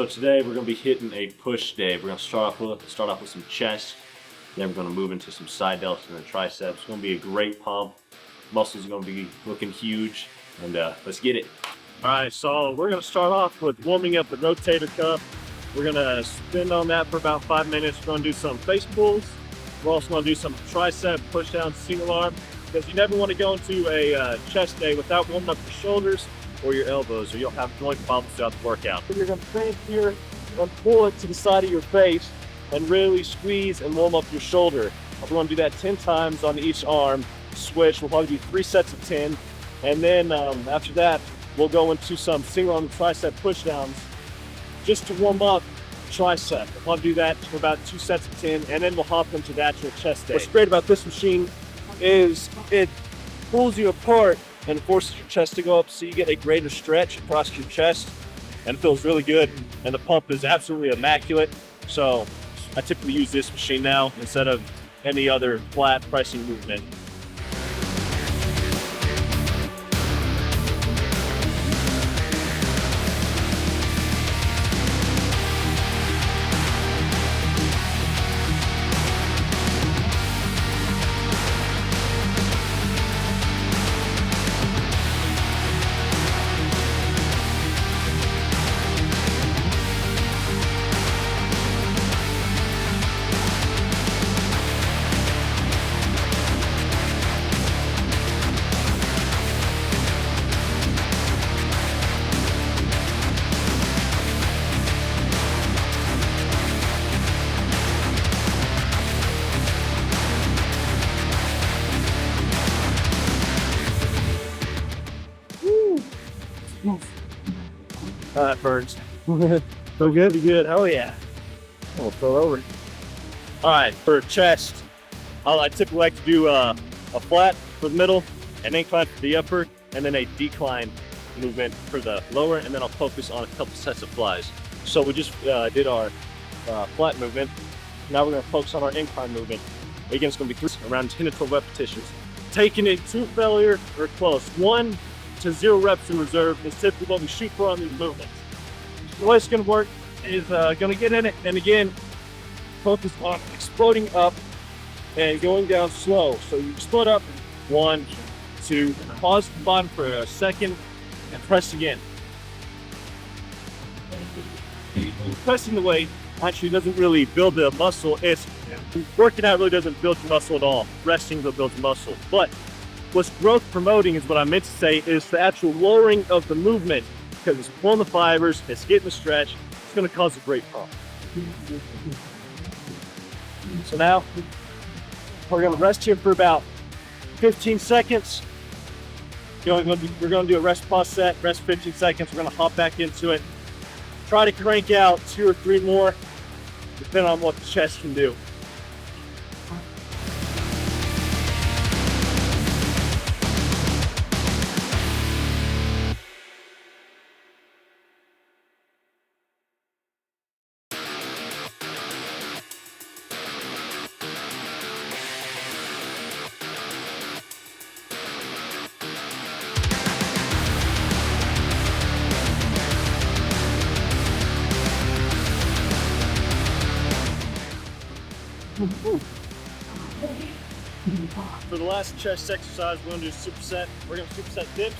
So today we're going to be hitting a push day. We're going to start off with some chest, then we're going to move into some side delts and then triceps. It's going to be a great pump. Muscles are going to be looking huge, and let's get it. All right, so we're going to start off with warming up the rotator cuff. We're going to spin on that for about 5 minutes. We're going to do some face pulls. We're also going to do some tricep push down single arm, because you never want to go into a chest day without warming up your shoulders or your elbows, or you'll have joint problems throughout the workout. You're going to crank here and pull it to the side of your face and really squeeze and warm up your shoulder. We're going to do that 10 times on each arm. Switch. We'll probably do 3 sets of 10, and then after that we'll go into some single arm tricep push downs just to warm up tricep. We'll do that for about 2 sets of 10, and then we'll hop into the actual chest day. What's great about this machine is it pulls you apart and forces your chest to go up, so you get a greater stretch across your chest, and it feels really good, and the pump is absolutely immaculate. So I typically use this machine now instead of any other flat pressing movement. That burns. So good? Pretty good. Oh yeah. I'll throw over. All right, for chest, I typically like to do a flat for the middle, an incline for the upper, and then a decline movement for the lower, and then I'll focus on a couple sets of flies. So we just did our flat movement. Now we're going to focus on our incline movement. Again, it's going to be around 10 to 12 repetitions. Taking it to failure or close. 1 to 0 reps in reserve is typically what we shoot for on these movements. The way it's going to work is going to get in it, and again, focus on exploding up and going down slow. So you explode up, 1, 2, pause the bottom for a second, and press again. Pressing the weight actually doesn't really build the muscle. It's working out really doesn't build the muscle at all. Resting will build the muscle. But what's growth promoting is what I meant to say is the actual lowering of the movement, because it's pulling the fibers, it's getting the stretch, it's going to cause a great pump. So now we're going to rest here for about 15 seconds. We're going to do a rest pause set, rest 15 seconds. We're going to hop back into it. Try to crank out 2 or 3 more, depending on what the chest can do. For the last chest exercise, we're going to do superset. We're going to superset dips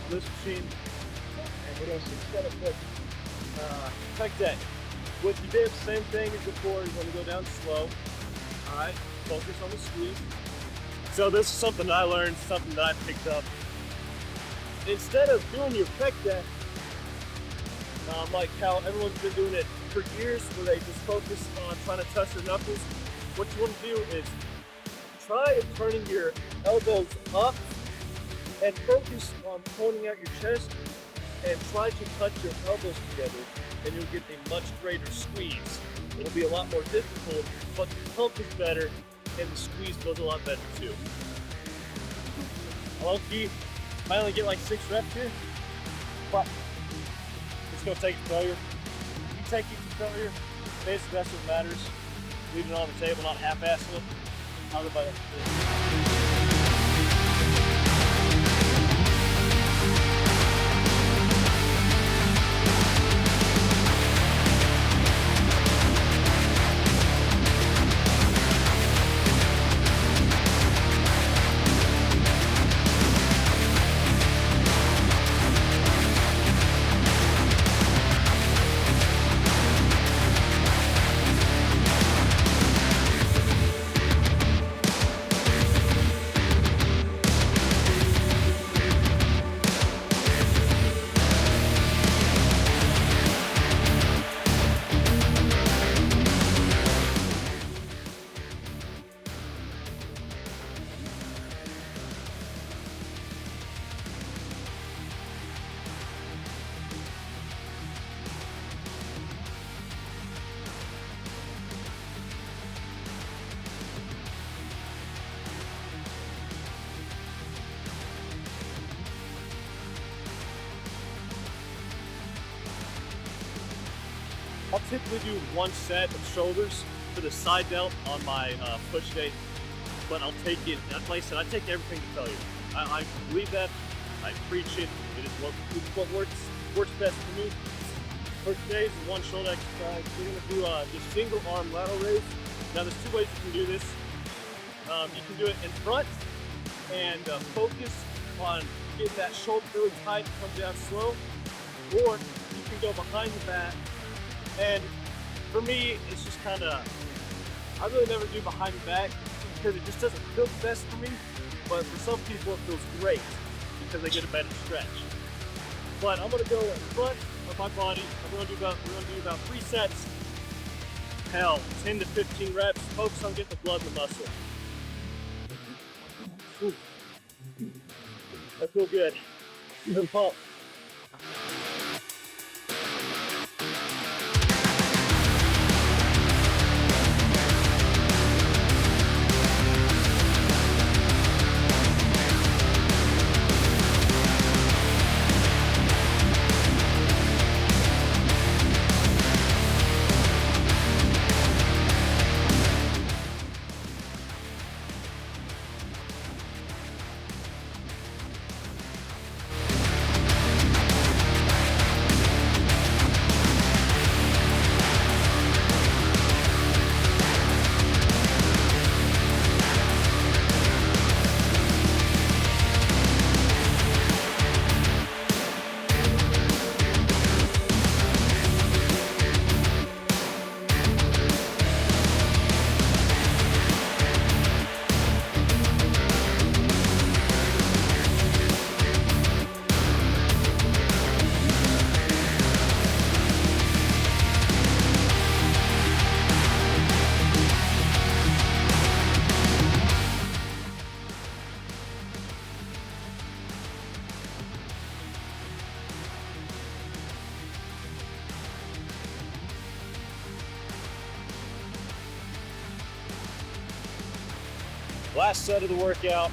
on this machine, and we're going to superset it with pec deck. With the dips, same thing as before. You're going to go down slow. All right, focus on the squeeze. So this is something I learned, something that I picked up. Instead of doing your pec deck, like how everyone's been doing it for years, where they just focus on trying to touch their knuckles, what you want to do is try turning your elbows up and focus on holding out your chest, and try to touch your elbows together, and you'll get a much greater squeeze. It'll be a lot more difficult, but the pump is better and the squeeze goes a lot better too. Low key, might only get like 6 reps here, but it's gonna take it to failure. If you take it to failure, basically that's what matters. Leaving it on the table, not half-assing it. How about that? I'll typically do one set of shoulders for the side delt on my push day, but I'll take it, like I said, I take everything to failure. I believe that, I preach it, it is what works best for me. First day is one shoulder exercise. We're gonna do just single arm lateral raise. Now there's two ways you can do this. You can do it in front and focus on getting that shoulder really tight, come down slow, or you can go behind the back. And for me, it's just kind of, I really never do behind the back because it just doesn't feel the best for me. But for some people, it feels great because they get a better stretch. But I'm gonna go in front of my body. We're gonna do about 3 sets. Hell, 10 to 15 reps. Focus on getting the blood in the muscle. Ooh. That feels good. Even pump. Last set of the workout,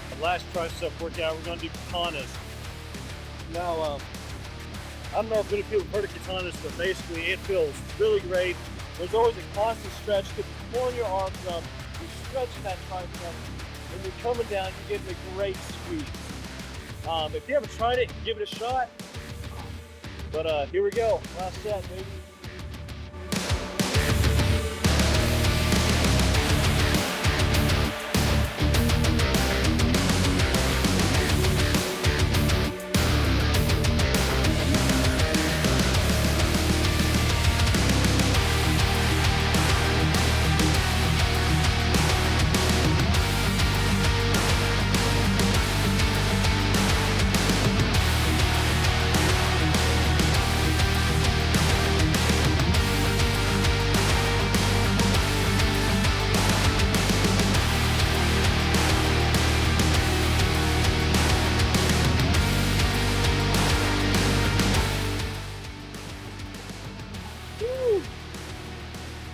the last tricep workout, we're gonna do katanas. Now, I don't know if many people have heard of katanas, but basically it feels really great. There's always a constant stretch because you're pulling your arms up, you're stretching that tricep, and you're coming down, you're getting a great squeeze. If you haven't tried it, give it a shot. But here we go, last set, baby.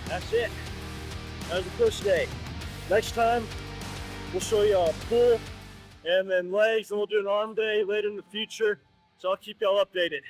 That's it. That was a push day. Next time, we'll show you a pull and then legs, and we'll do an arm day later in the future. So I'll keep y'all updated.